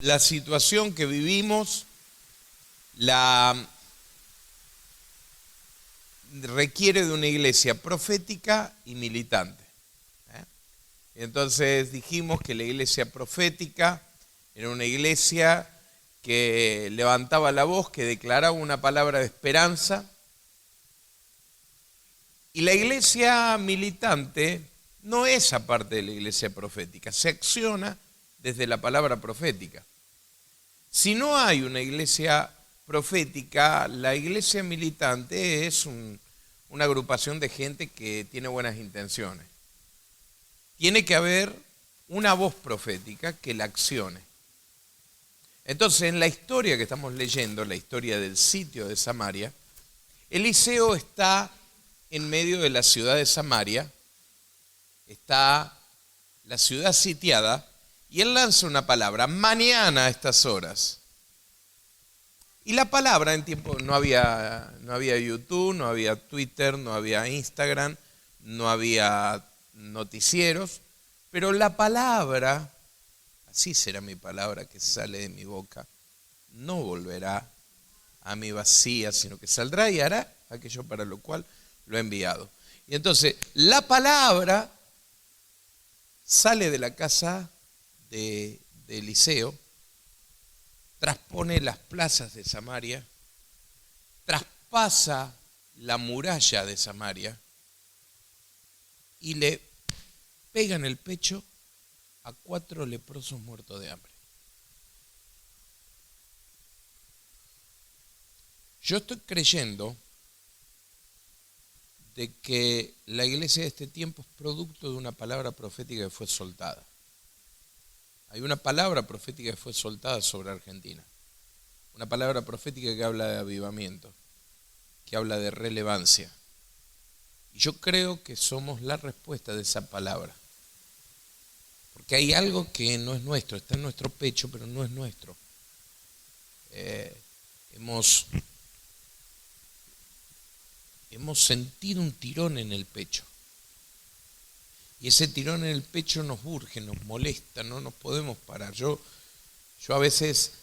La situación que vivimos requiere de una iglesia profética y militante. Entonces dijimos que la iglesia profética era una iglesia que levantaba la voz, que declaraba una palabra de esperanza. Y la iglesia militante no es aparte de la iglesia profética, se acciona desde la palabra profética. Si no hay una iglesia profética, la iglesia militante es una agrupación de gente que tiene buenas intenciones. Tiene que haber una voz profética que la accione. Entonces, en la historia que estamos leyendo, la historia del sitio de Samaria, Eliseo está en medio de la ciudad de Samaria, está la ciudad sitiada, y él lanza una palabra: mañana a estas horas. Y la palabra en tiempo, no había YouTube, no había Twitter, no había Instagram, no había noticieros, pero la palabra, así será mi palabra que sale de mi boca, no volverá a mí vacía, sino que saldrá y hará aquello para lo cual lo he enviado. Y entonces la palabra sale de la casa de Eliseo, transpone las plazas de Samaria, traspasa la muralla de Samaria y le pega en el pecho a 4 leprosos muertos de hambre. Yo estoy creyendo de que la iglesia de este tiempo es producto de una palabra profética que fue soltada. Hay una palabra profética que fue soltada sobre Argentina. Una palabra profética que habla de avivamiento, que habla de relevancia. Y yo creo que somos la respuesta de esa palabra. Porque hay algo que no es nuestro, está en nuestro pecho, pero no es nuestro. Hemos sentido un tirón en el pecho. Y ese tirón en el pecho nos urge, nos molesta, no nos podemos parar. Yo a veces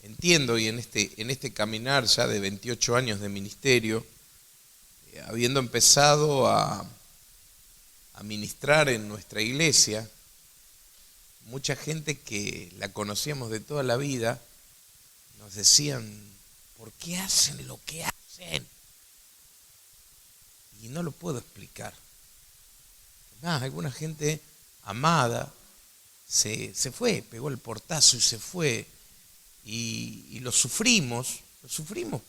entiendo, y en este caminar ya de 28 años de ministerio, habiendo empezado a ministrar en nuestra iglesia, mucha gente que la conocíamos de toda la vida nos decían: ¿por qué hacen lo que hacen? Y no lo puedo explicar. Alguna gente amada se fue, pegó el portazo y se fue. Y lo sufrimos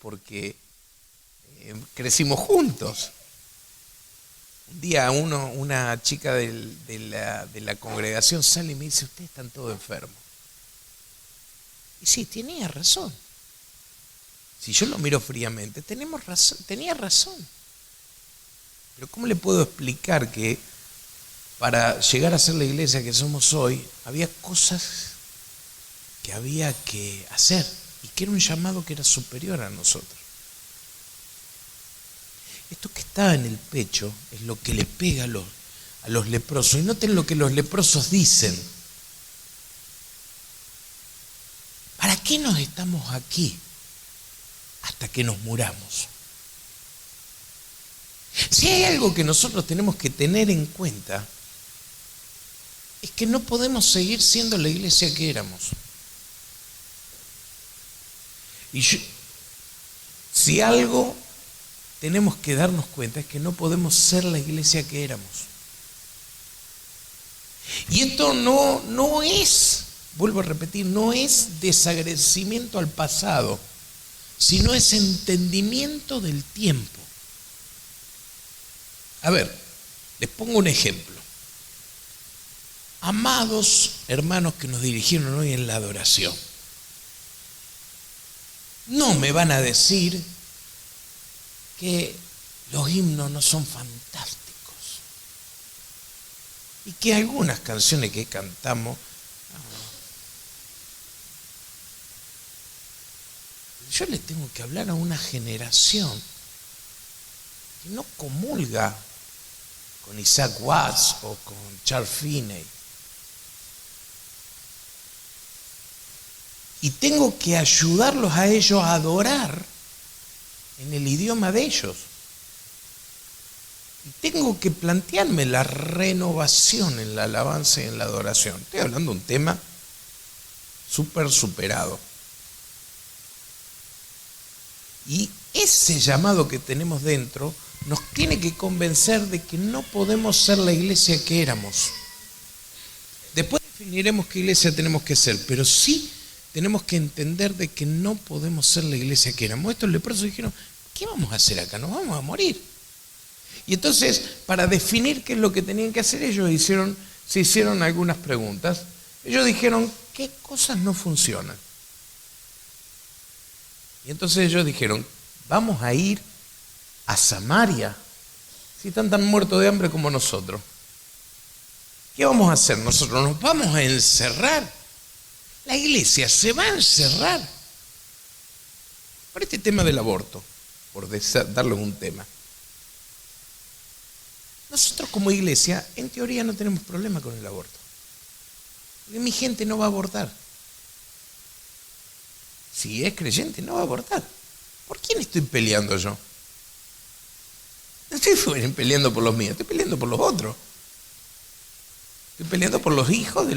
porque crecimos juntos. Un día una chica de la congregación sale y me dice: ustedes están todos enfermos. Y sí, tenía razón. Si yo lo miro fríamente, tenía razón. Pero ¿cómo le puedo explicar que para llegar a ser la iglesia que somos hoy, había cosas que había que hacer y que era un llamado que era superior a nosotros? Esto que está en el pecho es lo que le pega a los leprosos. Y noten lo que los leprosos dicen: ¿para qué nos estamos aquí hasta que nos muramos? Si hay algo que nosotros tenemos que tener en cuenta, es que no podemos seguir siendo la iglesia que éramos. Y si algo tenemos que darnos cuenta, es que no podemos ser la iglesia que éramos. Y esto no es, vuelvo a repetir, no es desagradecimiento al pasado, sino es entendimiento del tiempo. A ver, les pongo un ejemplo. Amados hermanos que nos dirigieron hoy en la adoración, no me van a decir que los himnos no son fantásticos y que algunas canciones que cantamos, yo les tengo que hablar a una generación que no comulga con Isaac Watts o con Charles Finney. y tengo que ayudarlos a ellos a adorar en el idioma de ellos. Y tengo que plantearme la renovación en la alabanza y en la adoración. Estoy hablando de un tema súper superado. Y ese llamado que tenemos dentro nos tiene que convencer de que no podemos ser la iglesia que éramos. Después definiremos qué iglesia tenemos que ser, pero sí tenemos que entender de que no podemos ser la iglesia que éramos. Estos leprosos dijeron, ¿qué vamos a hacer acá? Nos vamos a morir. Y entonces, para definir qué es lo que tenían que hacer, ellos se hicieron algunas preguntas. Ellos dijeron, ¿qué cosas no funcionan? Y entonces ellos dijeron, vamos a ir a Samaria, si están tan muertos de hambre como nosotros. ¿Qué vamos a hacer? Nosotros nos vamos a encerrar. La iglesia se va a encerrar. Por este tema del aborto, por darles un tema. Nosotros como iglesia, en teoría, no tenemos problema con el aborto. Porque mi gente no va a abortar. Si es creyente, no va a abortar. ¿Por quién estoy peleando yo? No estoy peleando por los míos, estoy peleando por los otros. Estoy peleando por los hijos de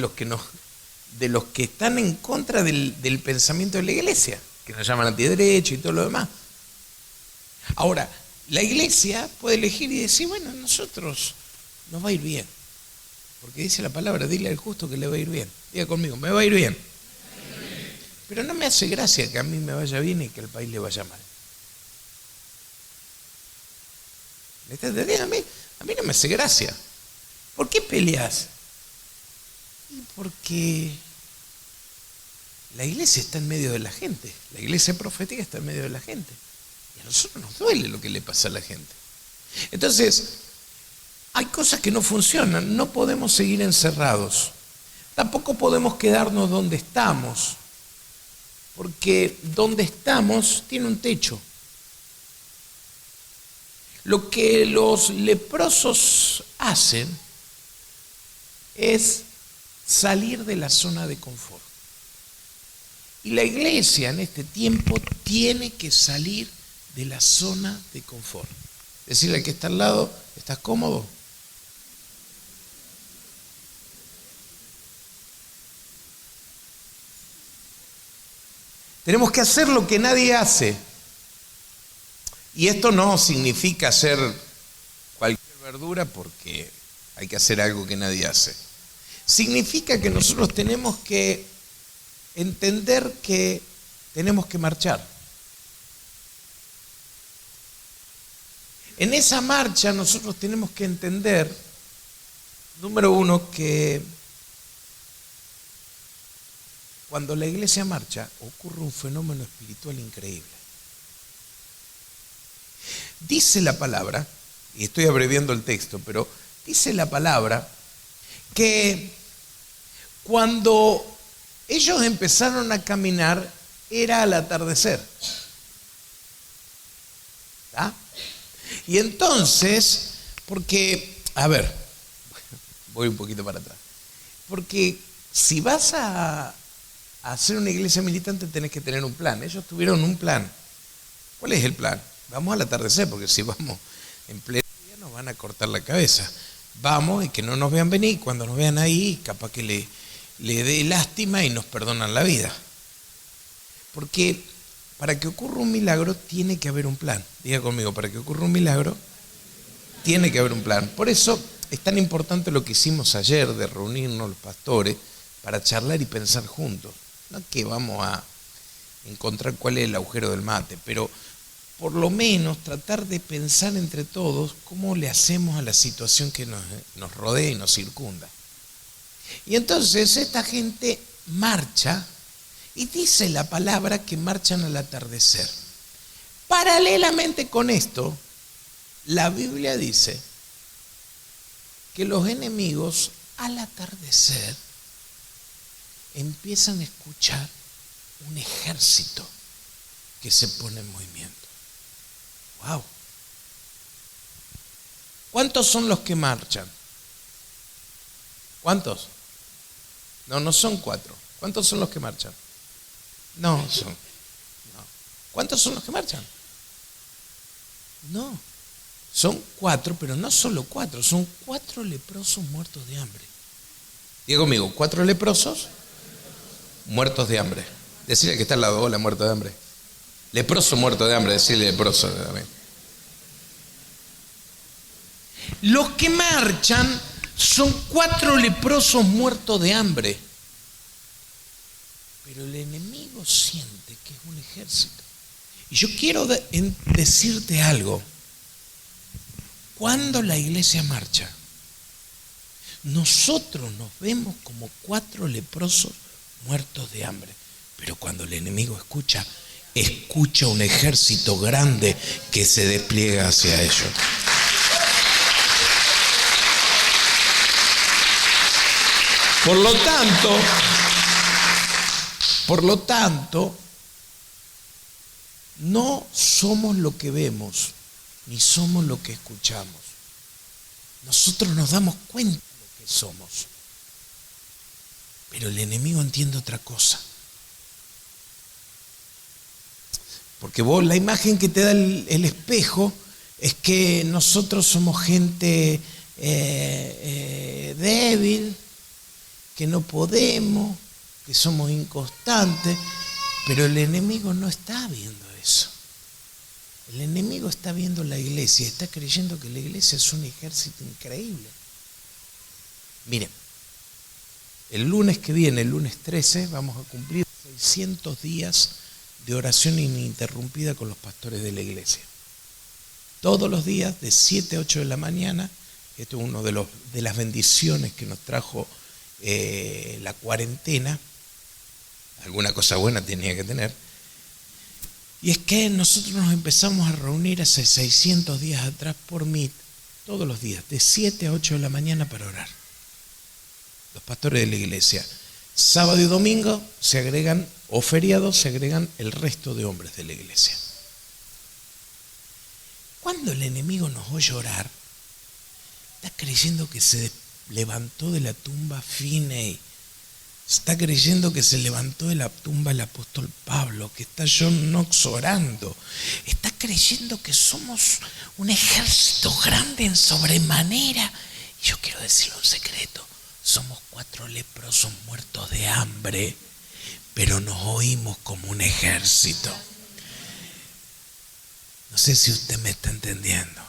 los que están en contra del pensamiento de la iglesia, que nos llaman antiderecho y todo lo demás. Ahora, la iglesia puede elegir y decir, bueno, a nosotros nos va a ir bien. Porque dice la palabra, dile al justo que le va a ir bien. Diga conmigo, me va a ir bien. Pero no me hace gracia que a mí me vaya bien y que al país le vaya mal. ¿Me estás entendiendo? A mí no me hace gracia. ¿Por qué peleas? Y porque la iglesia está en medio de la gente. La iglesia profética está en medio de la gente. Y a nosotros nos duele lo que le pasa a la gente. Entonces, hay cosas que no funcionan. No podemos seguir encerrados. Tampoco podemos quedarnos donde estamos. Porque donde estamos tiene un techo. Lo que los leprosos hacen es salir de la zona de confort. Y la iglesia en este tiempo tiene que salir de la zona de confort. Decirle al que está al lado, ¿estás cómodo? Tenemos que hacer lo que nadie hace. Y esto no significa hacer cualquier verdura porque hay que hacer algo que nadie hace. Significa que nosotros tenemos que entender que tenemos que marchar. En esa marcha nosotros tenemos que entender, número uno, que cuando la iglesia marcha ocurre un fenómeno espiritual increíble. Dice la palabra, y estoy abreviando el texto, pero dice la palabra que cuando ellos empezaron a caminar era al atardecer. ¿Está? Y entonces, porque, a ver, voy un poquito para atrás, porque si vas a hacer una iglesia militante tenés que tener un plan. Ellos tuvieron un plan. ¿Cuál es el plan? Vamos al atardecer, porque si vamos en pleno día nos van a cortar la cabeza. Vamos y que no nos vean venir. Cuando nos vean ahí, capaz que le dé lástima y nos perdonan la vida. Porque para que ocurra un milagro tiene que haber un plan. Diga conmigo, para que ocurra un milagro tiene que haber un plan. Por eso es tan importante lo que hicimos ayer de reunirnos los pastores para charlar y pensar juntos. No que vamos a encontrar cuál es el agujero del mate, pero por lo menos tratar de pensar entre todos cómo le hacemos a la situación que nos rodea y nos circunda. Y entonces esta gente marcha y dice la palabra que marchan al atardecer. Paralelamente con esto, la Biblia dice que los enemigos al atardecer empiezan a escuchar un ejército que se pone en movimiento. ¡Wow! ¿Cuántos son los que marchan? ¿Cuántos? No son 4. ¿Cuántos son los que marchan? No, ¿Cuántos son los que marchan? No. Son 4, pero no solo 4, son 4 leprosos muertos de hambre. Diga conmigo, 4 leprosos muertos de hambre. Decirle que está al lado, hola, muerto de hambre. Leproso muerto de hambre, decirle leproso también. Los que marchan son 4 leprosos muertos de hambre. Pero el enemigo siente que es un ejército. Y yo quiero decirte algo. Cuando la iglesia marcha, nosotros nos vemos como 4 leprosos muertos de hambre. Pero cuando el enemigo escucha un ejército grande que se despliega hacia ellos. Por lo tanto, no somos lo que vemos, ni somos lo que escuchamos. Nosotros nos damos cuenta de lo que somos. Pero el enemigo entiende otra cosa. Porque vos, la imagen que te da el espejo es que nosotros somos gente débil, que no podemos, que somos inconstantes, pero el enemigo no está viendo eso. El enemigo está viendo la iglesia, está creyendo que la iglesia es un ejército increíble. Miren, el lunes que viene, el lunes 13, vamos a cumplir 600 días de oración ininterrumpida con los pastores de la iglesia. Todos los días, de 7 a 8 de la mañana. Esto es una de las bendiciones que nos trajo la cuarentena. Alguna cosa buena tenía que tener. Y es que nosotros nos empezamos a reunir hace 600 días atrás por Meet, todos los días, de 7 a 8 de la mañana para orar. Los pastores de la iglesia. Sábado y domingo se agregan, o feriados se agregan el resto de hombres de la iglesia. Cuando el enemigo nos oye orar, está creyendo que se levantó de la tumba Finney. Está creyendo que se levantó de la tumba el apóstol Pablo, que está John Knox orando. Está creyendo que somos un ejército grande en sobremanera. Y yo quiero decirle un secreto. Somos 4 leprosos muertos de hambre, pero nos oímos como un ejército. No sé si usted me está entendiendo.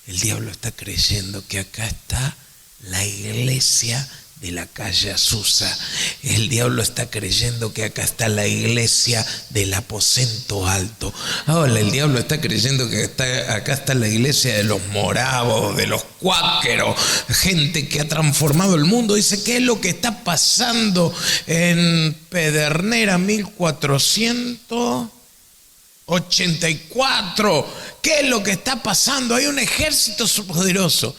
El diablo está creyendo que acá está la iglesia de la calle Azusa. El diablo está creyendo que acá está la iglesia del aposento alto. Ahora el diablo está creyendo que acá está la iglesia de los moravos, de los cuáqueros, gente que ha transformado el mundo. Dice, ¿qué es lo que está pasando en Pedernera 1484? ¿Qué es lo que está pasando? Hay un ejército poderoso.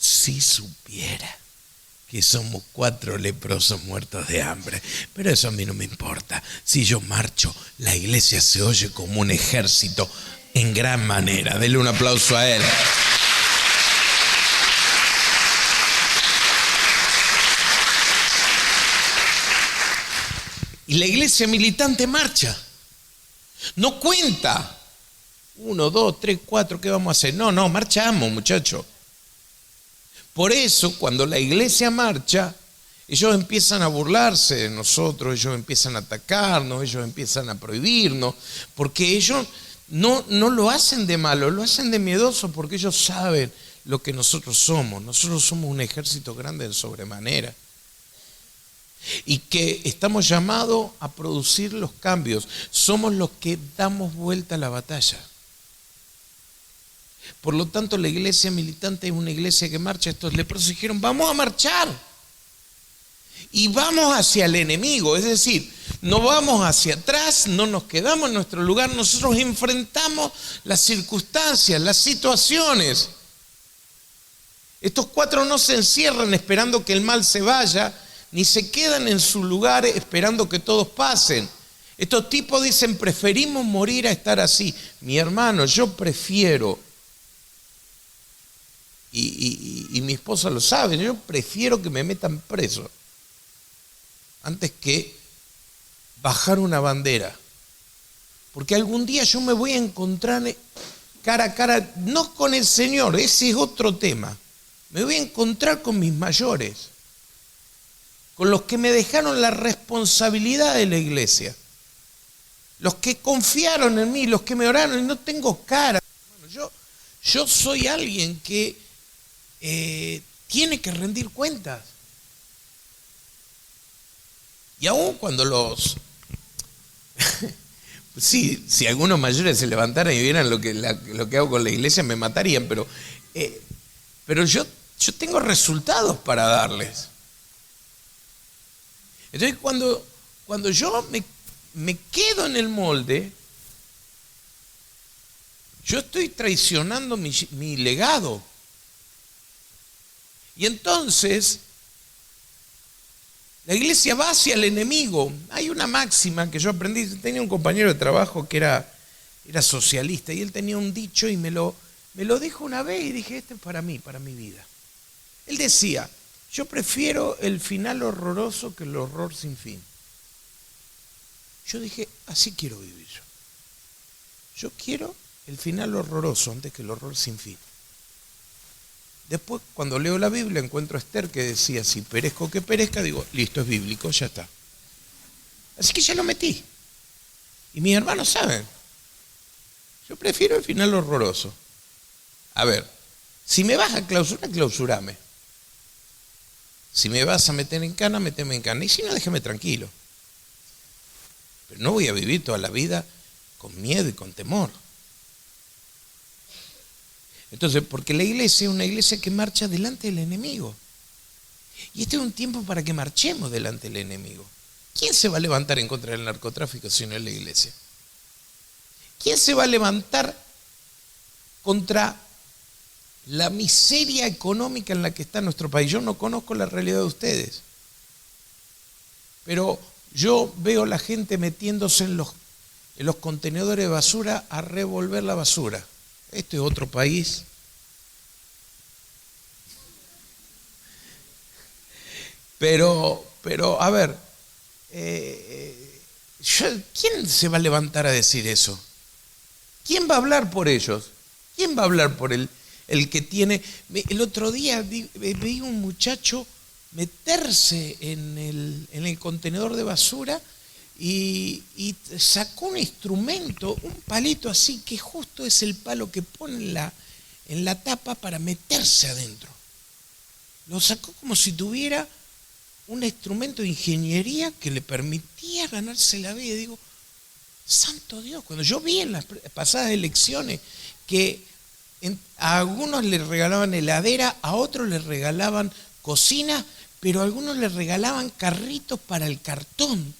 Si supiera que somos 4 leprosos muertos de hambre. Pero eso a mí no me importa. Si yo marcho, la iglesia se oye como un ejército en gran manera. Denle un aplauso a él. Y la iglesia militante marcha. No cuenta. 1, 2, 3, 4, ¿qué vamos a hacer? No, marchamos, muchachos. Por eso, cuando la iglesia marcha, ellos empiezan a burlarse de nosotros, ellos empiezan a atacarnos, ellos empiezan a prohibirnos, porque ellos no lo hacen de malo, lo hacen de miedoso, porque ellos saben lo que nosotros somos. Nosotros somos un ejército grande en sobremanera. Y que estamos llamados a producir los cambios. Somos los que damos vuelta a la batalla. Por lo tanto, la iglesia militante es una iglesia que marcha. Estos leprosos dijeron, vamos a marchar. Y vamos hacia el enemigo. Es decir, no vamos hacia atrás, no nos quedamos en nuestro lugar. Nosotros enfrentamos las circunstancias, las situaciones. Estos 4 no se encierran esperando que el mal se vaya, ni se quedan en su lugar esperando que todos pasen. Estos tipos dicen, preferimos morir a estar así. Mi hermano, yo prefiero, y mi esposa lo sabe, yo prefiero que me metan preso antes que bajar una bandera. Porque algún día yo me voy a encontrar cara a cara, no con el Señor, ese es otro tema. Me voy a encontrar con mis mayores, con los que me dejaron la responsabilidad de la iglesia, los que confiaron en mí, los que me oraron y no tengo cara. Bueno, yo soy alguien que tiene que rendir cuentas. Y aún cuando sí, si algunos mayores se levantaran y vieran lo que hago con la iglesia, me matarían, pero yo tengo resultados para darles. Entonces cuando yo me quedo en el molde, yo estoy traicionando mi legado. Y entonces la iglesia va hacia el enemigo. Hay una máxima que yo aprendí. Tenía un compañero de trabajo que era socialista, y él tenía un dicho y me lo dijo una vez y dije, este es para mí, para mi vida. Él decía, yo prefiero el final horroroso que el horror sin fin. Yo dije, así quiero vivir yo. Yo quiero el final horroroso antes que el horror sin fin. Después, cuando leo la Biblia, encuentro a Esther que decía, si perezco que perezca, digo, listo, es bíblico, ya está. Así que ya lo metí. Y mis hermanos saben, yo prefiero el final horroroso. A ver, si me vas a clausurar, clausurame. Si me vas a meter en cana, meteme en cana. Y si no, déjame tranquilo. Pero no voy a vivir toda la vida con miedo y con temor. Entonces, porque la iglesia es una iglesia que marcha delante del enemigo. Y este es un tiempo para que marchemos delante del enemigo. ¿Quién se va a levantar en contra del narcotráfico si no es la iglesia? ¿Quién se va a levantar contra la miseria económica en la que está nuestro país? Yo no conozco la realidad de ustedes, pero yo veo la gente metiéndose en los contenedores de basura a revolver la basura. Este es otro país. Pero a ver, ¿quién se va a levantar a decir eso? ¿Quién va a hablar por ellos? ¿Quién va a hablar por el que tiene? El otro día vi un muchacho meterse en el contenedor de basura y sacó un instrumento, un palito así, que justo es el palo que pone en la tapa para meterse adentro. Lo sacó como si tuviera un instrumento de ingeniería que le permitía ganarse la vida. Y digo, santo Dios, cuando yo vi en las pasadas elecciones que a algunos les regalaban heladera, a otros les regalaban cocina, pero a algunos les regalaban carritos para el cartón.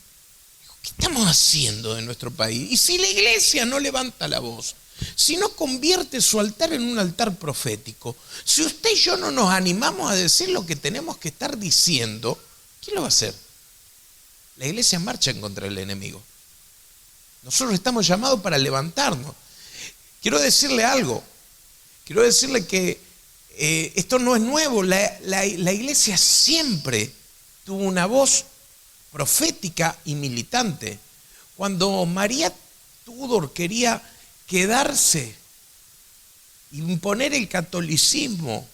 ¿Qué estamos haciendo en nuestro país? Y si la iglesia no levanta la voz, si no convierte su altar en un altar profético, si usted y yo no nos animamos a decir lo que tenemos que estar diciendo, ¿quién lo va a hacer? La iglesia marcha en contra del enemigo. Nosotros estamos llamados para levantarnos. Quiero decirle algo. Quiero decirle que esto no es nuevo. La iglesia siempre tuvo una voz profética y militante. Cuando María Tudor quería quedarse, imponer el catolicismo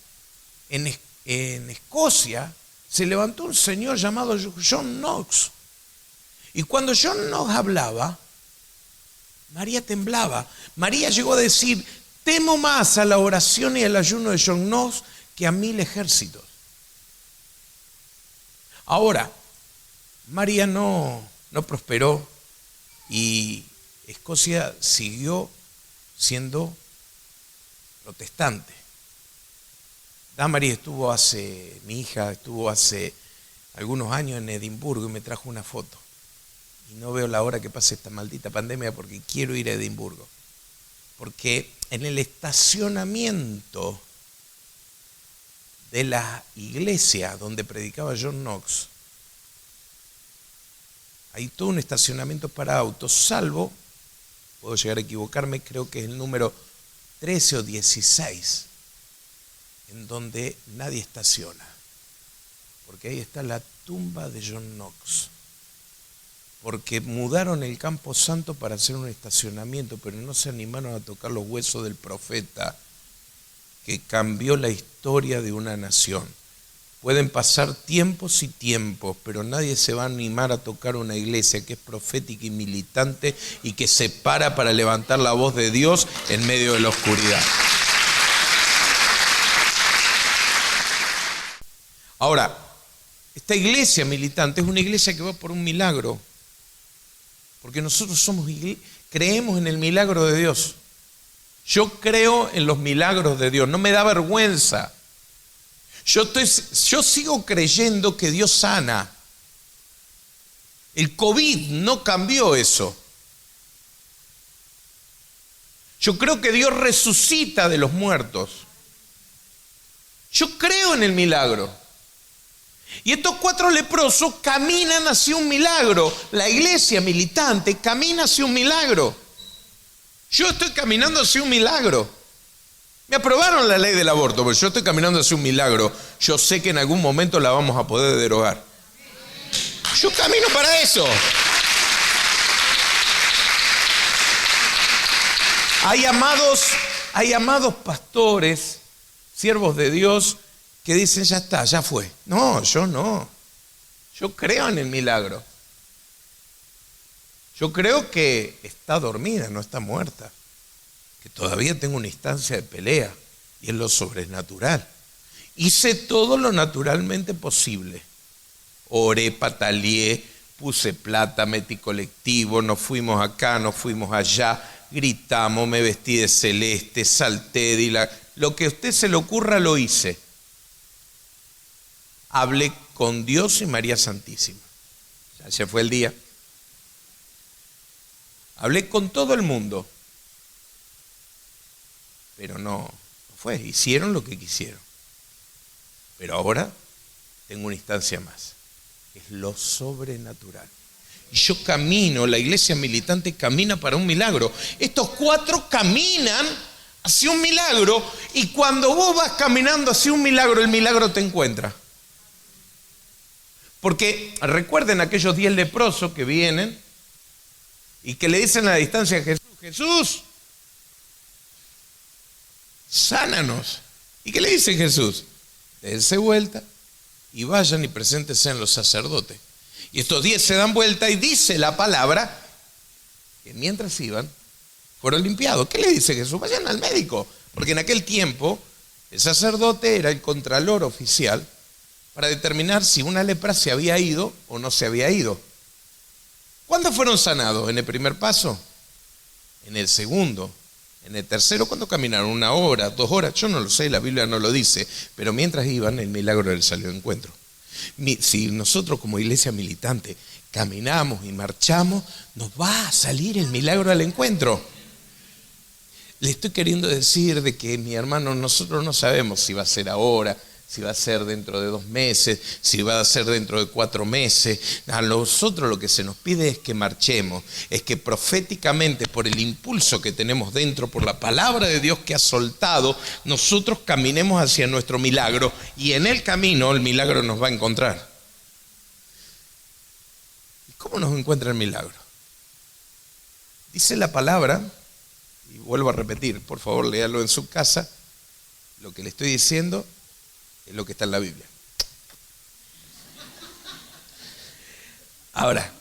en Escocia, se levantó un señor llamado John Knox. Y cuando John Knox hablaba, María temblaba. María llegó a decir, temo más a la oración y al ayuno de John Knox que a 1000 ejércitos. Ahora, María no prosperó y Escocia siguió siendo protestante. Damaris mi hija estuvo hace algunos años en Edimburgo y me trajo una foto. Y no veo la hora que pase esta maldita pandemia porque quiero ir a Edimburgo. Porque en el estacionamiento de la iglesia donde predicaba John Knox, hay todo un estacionamiento para autos, salvo, puedo llegar a equivocarme, creo que es el número 13 o 16, en donde nadie estaciona, porque ahí está la tumba de John Knox. porque mudaron el Campo Santo para hacer un estacionamiento, pero no se animaron a tocar los huesos del profeta que cambió la historia de una nación. Pueden pasar tiempos y tiempos, pero nadie se va a animar a tocar una iglesia que es profética y militante y que se para levantar la voz de Dios en medio de la oscuridad. Ahora, esta iglesia militante es una iglesia que va por un milagro, porque nosotros creemos en el milagro de Dios. Yo creo en los milagros de Dios, no me da vergüenza. Yo sigo creyendo que Dios sana. El COVID no cambió eso. Yo creo que Dios resucita de los muertos. Yo creo en el milagro. Y estos 4 leprosos caminan hacia un milagro. La iglesia militante camina hacia un milagro. Yo estoy caminando hacia un milagro. Me aprobaron la ley del aborto, pero yo estoy caminando hacia un milagro. Yo sé que en algún momento la vamos a poder derogar. Yo camino para eso. Hay amados pastores, siervos de Dios, que dicen, ya está, ya fue. No, yo no. Yo creo en el milagro. Yo creo que está dormida, no está muerta. Que todavía tengo una instancia de pelea, y es lo sobrenatural. Hice todo lo naturalmente posible. Oré, pataleé, puse plata, metí colectivo, nos fuimos acá, nos fuimos allá, gritamos, me vestí de celeste, salté, lo que a usted se le ocurra lo hice. Hablé con Dios y María Santísima. Ya se fue el día. Hablé con todo el mundo. Pero no fue, hicieron lo que quisieron. Pero ahora tengo una instancia más, es lo sobrenatural. Y yo camino, la iglesia militante camina para un milagro. Estos 4 caminan hacia un milagro, y cuando vos vas caminando hacia un milagro, el milagro te encuentra. Porque recuerden aquellos 10 leprosos que vienen y que le dicen a la distancia a Jesús, Jesús, sánanos. ¿Y qué le dice Jesús? Dense vuelta y vayan y preséntense en los sacerdotes. Y estos 10 se dan vuelta y dice la palabra que mientras iban, fueron limpiados. ¿Qué le dice Jesús? Vayan al médico. Porque en aquel tiempo el sacerdote era el contralor oficial para determinar si una lepra se había ido o no se había ido. ¿Cuándo fueron sanados? ¿En el primer paso? ¿En el segundo? En el tercero, ¿cuándo caminaron? 1 hora, 2 horas, yo no lo sé, la Biblia no lo dice, pero mientras iban, el milagro les salió de encuentro. Si nosotros como iglesia militante caminamos y marchamos, nos va a salir el milagro al encuentro. Le estoy queriendo decir de que, mi hermano, nosotros no sabemos si va a ser ahora, si va a ser dentro de 2 meses, si va a ser dentro de 4 meses. A nosotros lo que se nos pide es que marchemos, es que proféticamente, por el impulso que tenemos dentro, por la palabra de Dios que ha soltado, nosotros caminemos hacia nuestro milagro, y en el camino el milagro nos va a encontrar. ¿Y cómo nos encuentra el milagro? Dice la palabra, y vuelvo a repetir, por favor léalo en su casa, lo que le estoy diciendo es lo que está en la Biblia. Ahora,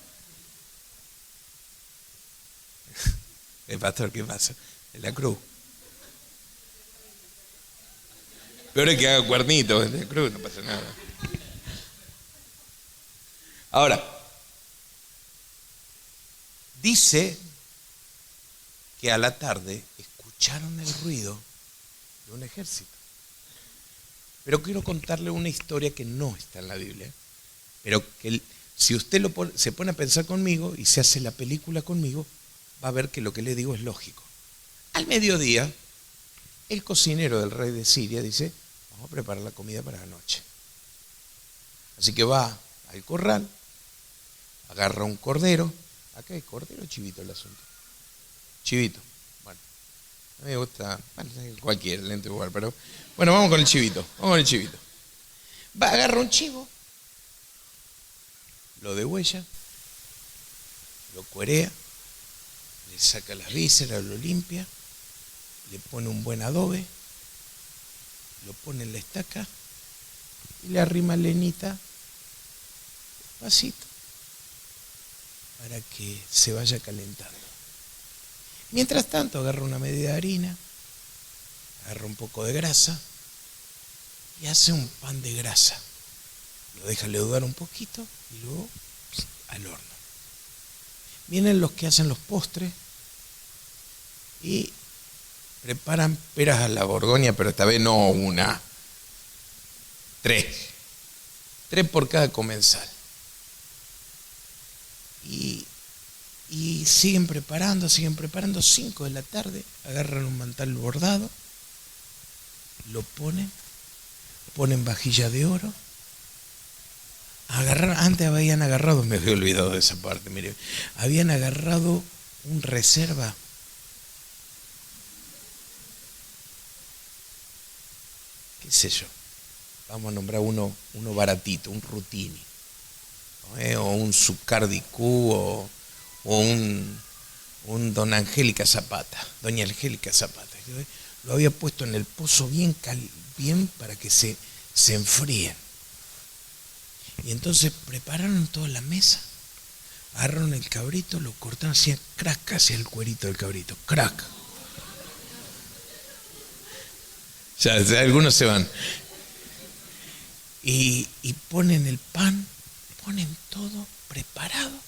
el pastor, ¿qué pasa? En la cruz. Peor es que haga cuernitos en la cruz, no pasa nada. Ahora, dice que a la tarde escucharon el ruido de un ejército. Pero quiero contarle una historia que no está en la Biblia, pero que si usted se pone a pensar conmigo y se hace la película conmigo, va a ver que lo que le digo es lógico. Al mediodía, el cocinero del rey de Siria dice, vamos a preparar la comida para la noche. Así que va al corral, agarra un cordero. ¿Acá hay cordero o chivito el asunto? Chivito. Bueno, a mí me gusta, bueno, cualquier lente igual, pero bueno, vamos con el chivito. Vamos con el chivito. Va, agarra un chivo, lo degüella, lo cuerea, le saca las vísceras, lo limpia, le pone un buen adobe, lo pone en la estaca y le arrima leñita despacito para que se vaya calentando. Mientras tanto agarra una medida de harina, agarra un poco de grasa y hace un pan de grasa. Lo deja leudar un poquito y luego al horno. Vienen los que hacen los postres y preparan peras a la Borgoña, pero esta vez no una, 3 por cada comensal. Y siguen preparando, 5 de la tarde, agarran un mantel bordado, lo ponen vajilla de oro. Antes habían agarrado, me había olvidado de esa parte, mire, habían agarrado un reserva, qué sé yo, vamos a nombrar uno baratito, un Rutini, ¿no? O un Zuccardi Q, o un Doña Angélica Zapata, lo había puesto en el pozo bien para que se enfríen. Y entonces prepararon toda la mesa, agarraron el cabrito, lo cortaron, hacía crack hacia el cuerito del cabrito, crack. Ya algunos se van. Y ponen el pan, ponen todo preparado.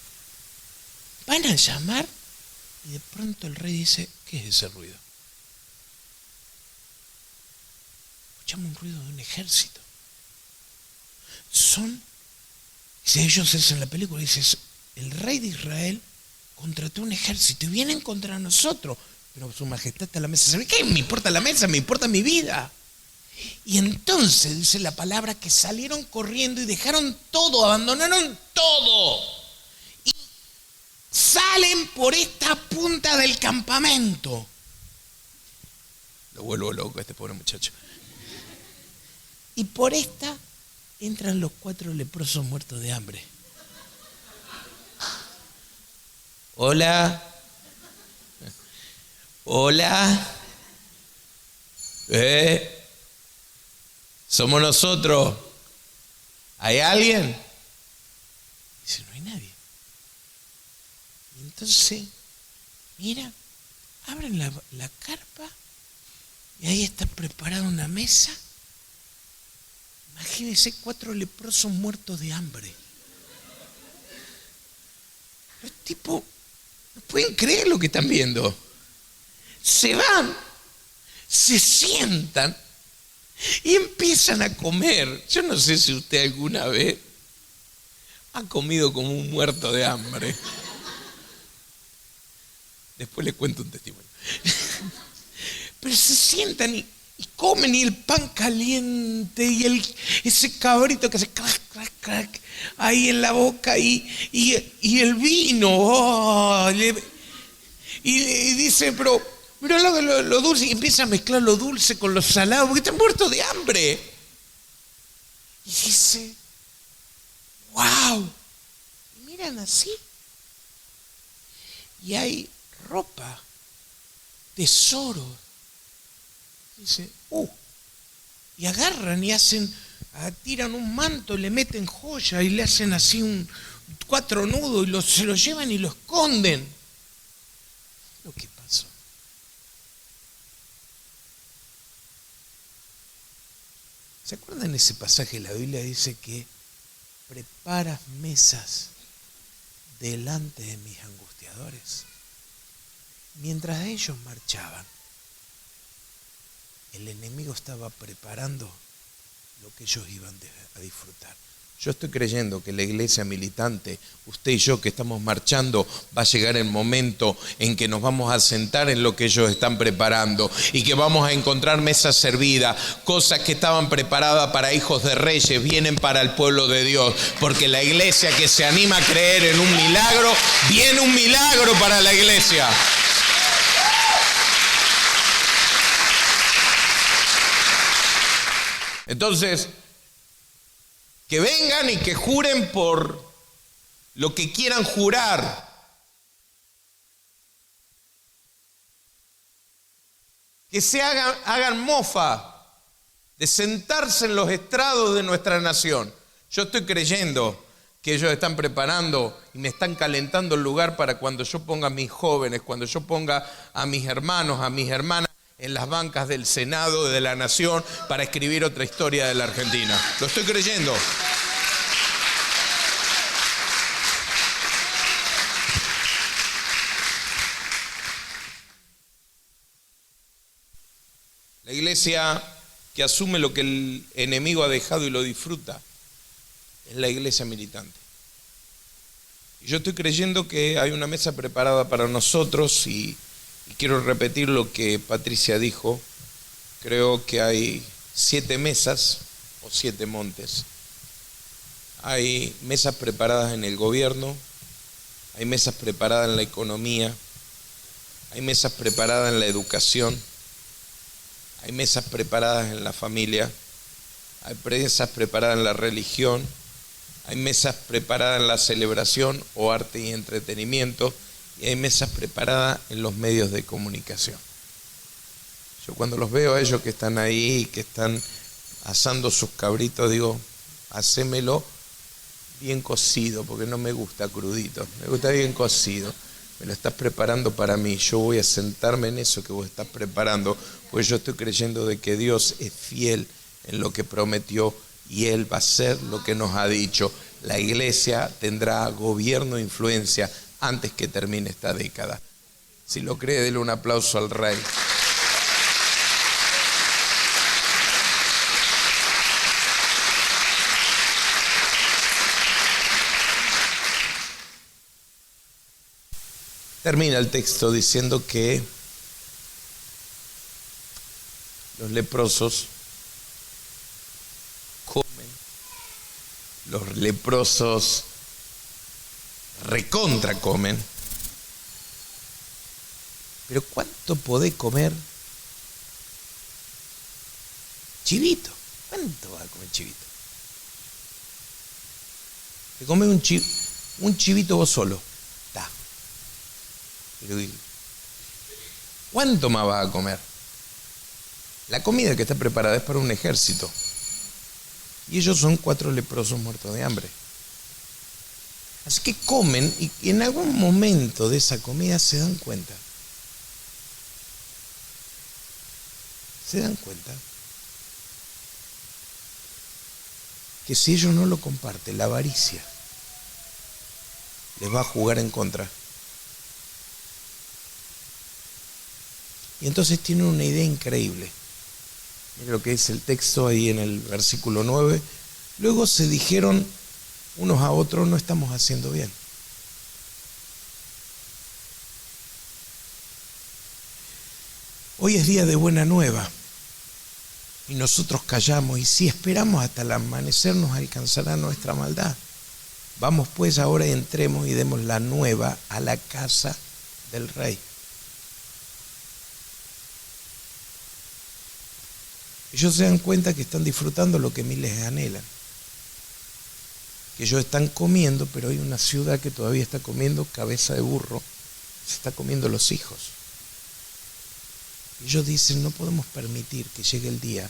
Van a llamar y de pronto el rey dice, ¿qué es ese ruido? Escuchamos un ruido de un ejército. Si ellos hacen la película, dice, el rey de Israel contrató un ejército y vienen contra nosotros, pero su majestad está a la mesa. ¿Sabe qué? Me importa la mesa, me importa mi vida. Y entonces dice la palabra que salieron corriendo y dejaron todo, abandonaron todo. Y salen por esta punta del campamento. Lo vuelvo loco a este pobre muchacho. Y por esta entran los 4 leprosos muertos de hambre. Hola. Somos nosotros. ¿Hay alguien? Dice, no hay nadie. Y entonces, mira, abren la carpa y ahí está preparada una mesa. Imagínense 4 leprosos muertos de hambre. Los tipos no pueden creer lo que están viendo. Se van, se sientan y empiezan a comer. Yo no sé si usted alguna vez ha comido como un muerto de hambre. Después les cuento un testimonio. Pero se sientan y comen, y el pan caliente y ese cabrito que hace crack, crack, crack ahí en la boca, y el vino, y dice, pero mira lo dulce, y empieza a mezclar lo dulce con lo salado porque están muertos de hambre. Y dice, wow, y miran así y hay ropa, tesoros. Dice, y agarran y tiran un manto, le meten joya y le hacen así 4 nudos y se lo llevan y lo esconden. Lo que pasó. ¿Se acuerdan ese pasaje de la Biblia? Dice que preparas mesas delante de mis angustiadores. Mientras ellos marchaban, el enemigo estaba preparando lo que ellos iban a disfrutar. Yo estoy creyendo que la iglesia militante, usted y yo que estamos marchando, va a llegar el momento en que nos vamos a sentar en lo que ellos están preparando y que vamos a encontrar mesas servidas, cosas que estaban preparadas para hijos de reyes, vienen para el pueblo de Dios, porque la iglesia que se anima a creer en un milagro, viene un milagro para la iglesia. Entonces, que vengan y que juren por lo que quieran jurar, que hagan mofa de sentarse en los estrados de nuestra nación. Yo estoy creyendo que ellos están preparando y me están calentando el lugar para cuando yo ponga a mis jóvenes, cuando yo ponga a mis hermanos, a mis hermanas en las bancas del Senado de la Nación para escribir otra historia de la Argentina. Lo estoy creyendo. La iglesia que asume lo que el enemigo ha dejado y lo disfruta es la iglesia militante. Y yo estoy creyendo que hay una mesa preparada para nosotros y quiero repetir lo que Patricia dijo. Creo que hay 7 mesas o 7 montes. Hay mesas preparadas en el gobierno, hay mesas preparadas en la economía, hay mesas preparadas en la educación, hay mesas preparadas en la familia, hay mesas preparadas en la religión, hay mesas preparadas en la celebración o arte y entretenimiento, y hay mesas preparadas en los medios de comunicación. Yo cuando los veo a ellos que están ahí, que están asando sus cabritos, digo, hacémelo bien cocido, porque no me gusta crudito, me gusta bien cocido. Me lo estás preparando para mí, yo voy a sentarme en eso que vos estás preparando, porque yo estoy creyendo de que Dios es fiel en lo que prometió y Él va a hacer lo que nos ha dicho. La iglesia tendrá gobierno e influencia antes que termine esta década. Si lo cree, dele un aplauso al Rey. Termina el texto diciendo que los leprosos comen, los leprosos recontra comen, pero ¿cuánto podés comer chivito? ¿Cuánto vas a comer chivito? Te comes un chivito vos solo. Pero ¿cuánto más vas a comer? La comida que está preparada es para un ejército. Y ellos son 4 leprosos muertos de hambre. Así que comen y en algún momento de esa comida se dan cuenta. Se dan cuenta que si ellos no lo comparten, la avaricia les va a jugar en contra. Y entonces tienen una idea increíble. Mira lo que dice el texto ahí en el versículo 9. Luego se dijeron unos a otros, no estamos haciendo bien. Hoy es día de buena nueva y nosotros callamos, y si esperamos hasta el amanecer nos alcanzará nuestra maldad. Vamos pues ahora, entremos y demos la nueva a la casa del rey. Ellos se dan cuenta que están disfrutando lo que miles anhelan. Que ellos están comiendo, pero hay una ciudad que todavía está comiendo cabeza de burro. Se está comiendo los hijos. Ellos dicen, no podemos permitir que llegue el día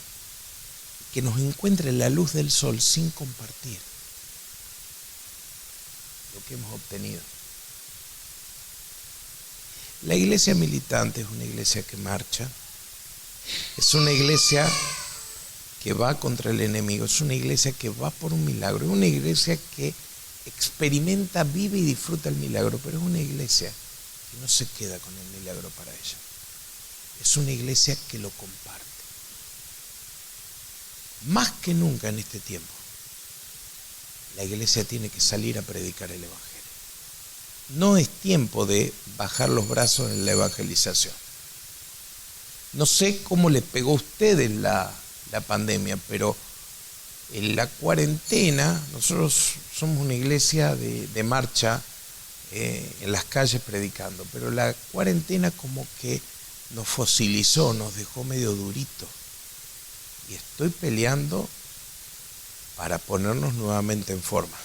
que nos encuentre la luz del sol sin compartir lo que hemos obtenido. La iglesia militante es una iglesia que marcha. Es una iglesia que va contra el enemigo, es una iglesia que va por un milagro, es una iglesia que experimenta, vive y disfruta el milagro, pero es una iglesia que no se queda con el milagro para ella. Es una iglesia que lo comparte. Más que nunca en este tiempo, la iglesia tiene que salir a predicar el evangelio. No es tiempo de bajar los brazos en la evangelización. No sé cómo les pegó a ustedes la pandemia, pero en la cuarentena, nosotros somos una iglesia de marcha en las calles predicando, pero la cuarentena como que nos fosilizó, nos dejó medio durito. Y estoy peleando para ponernos nuevamente en forma.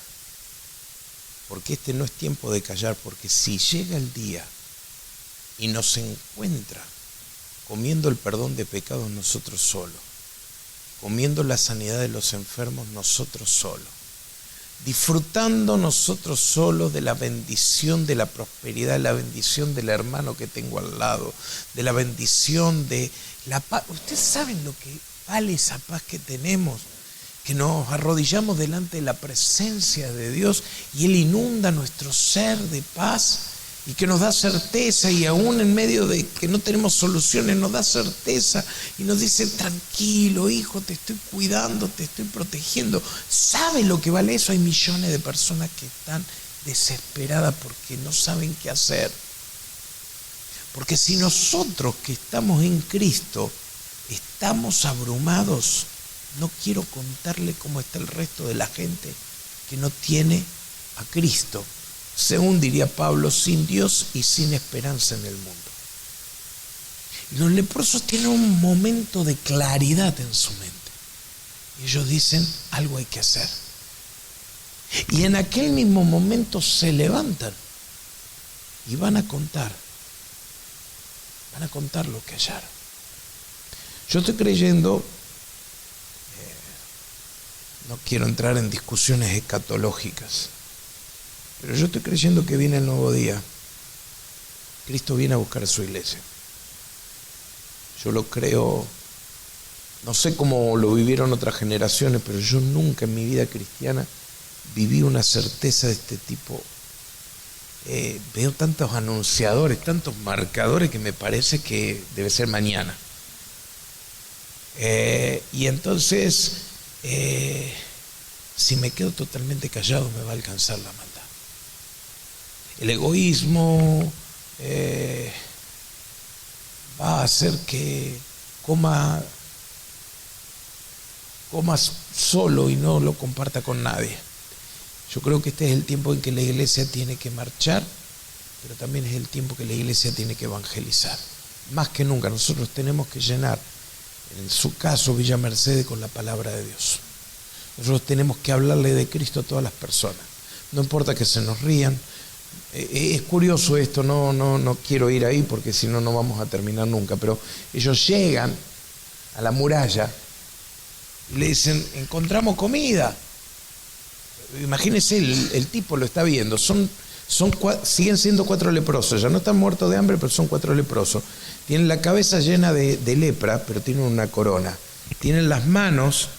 Porque este no es tiempo de callar, porque si llega el día y nos encuentra comiendo el perdón de pecados nosotros solos, comiendo la sanidad de los enfermos nosotros solos, disfrutando nosotros solos de la bendición, de la prosperidad, de la bendición del hermano que tengo al lado, de la bendición de la paz. Ustedes saben lo que vale esa paz que tenemos, que nos arrodillamos delante de la presencia de Dios y Él inunda nuestro ser de paz y que nos da certeza, y aún en medio de que no tenemos soluciones nos da certeza y nos dice: tranquilo hijo, te estoy cuidando, te estoy protegiendo. ¿Sabe lo que vale eso? Hay millones de personas que están desesperadas porque no saben qué hacer. Porque si nosotros que estamos en Cristo estamos abrumados, no quiero contarle cómo está el resto de la gente que no tiene a Cristo, según diría Pablo, sin Dios y sin esperanza en el mundo. Y los leprosos tienen un momento de claridad en su mente. Y ellos dicen: algo hay que hacer. Y en aquel mismo momento se levantan y van a contar lo que hallaron. Yo estoy creyendo, no quiero entrar en discusiones escatológicas, pero yo estoy creyendo que viene el nuevo día. Cristo viene a buscar a su iglesia. Yo lo creo, no sé cómo lo vivieron otras generaciones, pero yo nunca en mi vida cristiana viví una certeza de este tipo. Veo tantos anunciadores, tantos marcadores, que me parece que debe ser mañana. Y entonces, si me quedo totalmente callado, me va a alcanzar la maldad. El egoísmo va a hacer que comas solo y no lo comparta con nadie. Yo creo que este es el tiempo en que la iglesia tiene que marchar, pero también es el tiempo que la iglesia tiene que evangelizar. Más que nunca nosotros tenemos que llenar, en su caso Villa Mercedes, con la palabra de Dios. Nosotros tenemos que hablarle de Cristo a todas las personas. No importa que se nos rían. Es curioso esto, no quiero ir ahí porque si no, no vamos a terminar nunca, pero ellos llegan a la muralla y le dicen: encontramos comida. Imagínense, el tipo lo está viendo, siguen siendo 4 leprosos, ya no están muertos de hambre, pero son 4 leprosos. Tienen la cabeza llena de lepra, pero tienen una corona. Tienen las manos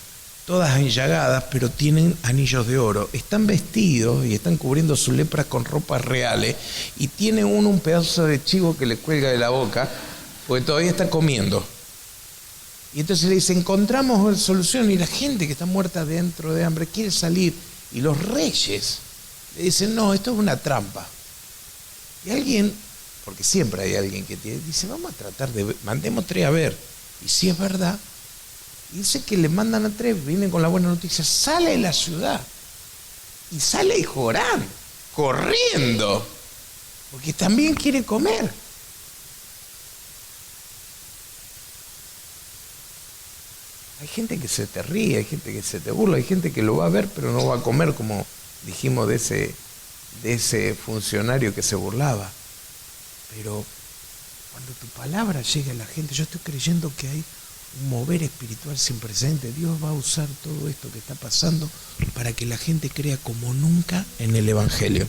todas enllagadas, pero tienen anillos de oro. Están vestidos y están cubriendo su lepra con ropas reales, y tiene uno un pedazo de chivo que le cuelga de la boca, porque todavía está comiendo. Y entonces le dice: encontramos solución, y la gente que está muerta dentro de hambre quiere salir, y los reyes le dicen: no, esto es una trampa. Y alguien, porque siempre hay alguien que dice: vamos a tratar mandemos 3 a ver, y si es verdad. Y dice que le mandan a 3, vienen con la buena noticia, sale de la ciudad. Y sale Jorán, corriendo, porque también quiere comer. Hay gente que se te ríe, hay gente que se te burla, hay gente que lo va a ver pero no va a comer, como dijimos de ese funcionario que se burlaba. Pero cuando tu palabra llega a la gente, yo estoy creyendo que hay un mover espiritual sin precedentes. Dios va a usar todo esto que está pasando para que la gente crea como nunca en el Evangelio.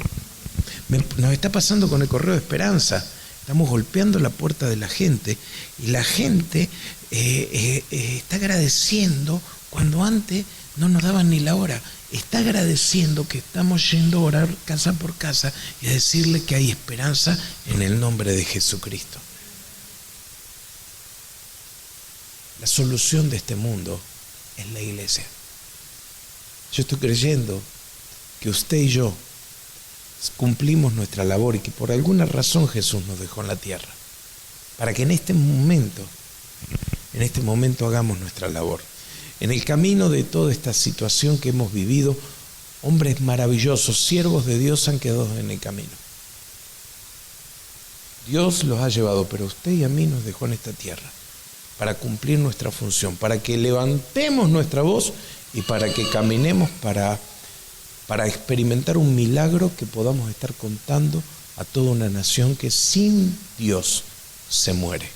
Nos está pasando con el Correo de Esperanza. Estamos golpeando la puerta de la gente, y la gente está agradeciendo cuando antes no nos daban ni la hora. Está agradeciendo que estamos yendo a orar casa por casa y a decirle que hay esperanza en el nombre de Jesucristo. La solución de este mundo es la iglesia. Yo estoy creyendo que usted y yo cumplimos nuestra labor, y que por alguna razón Jesús nos dejó en la tierra, para que en este momento hagamos nuestra labor. En el camino de toda esta situación que hemos vivido, hombres maravillosos, siervos de Dios, han quedado en el camino. Dios los ha llevado, pero usted y a mí nos dejó en esta tierra para cumplir nuestra función, para que levantemos nuestra voz y para que caminemos para experimentar un milagro que podamos estar contando a toda una nación que sin Dios se muere.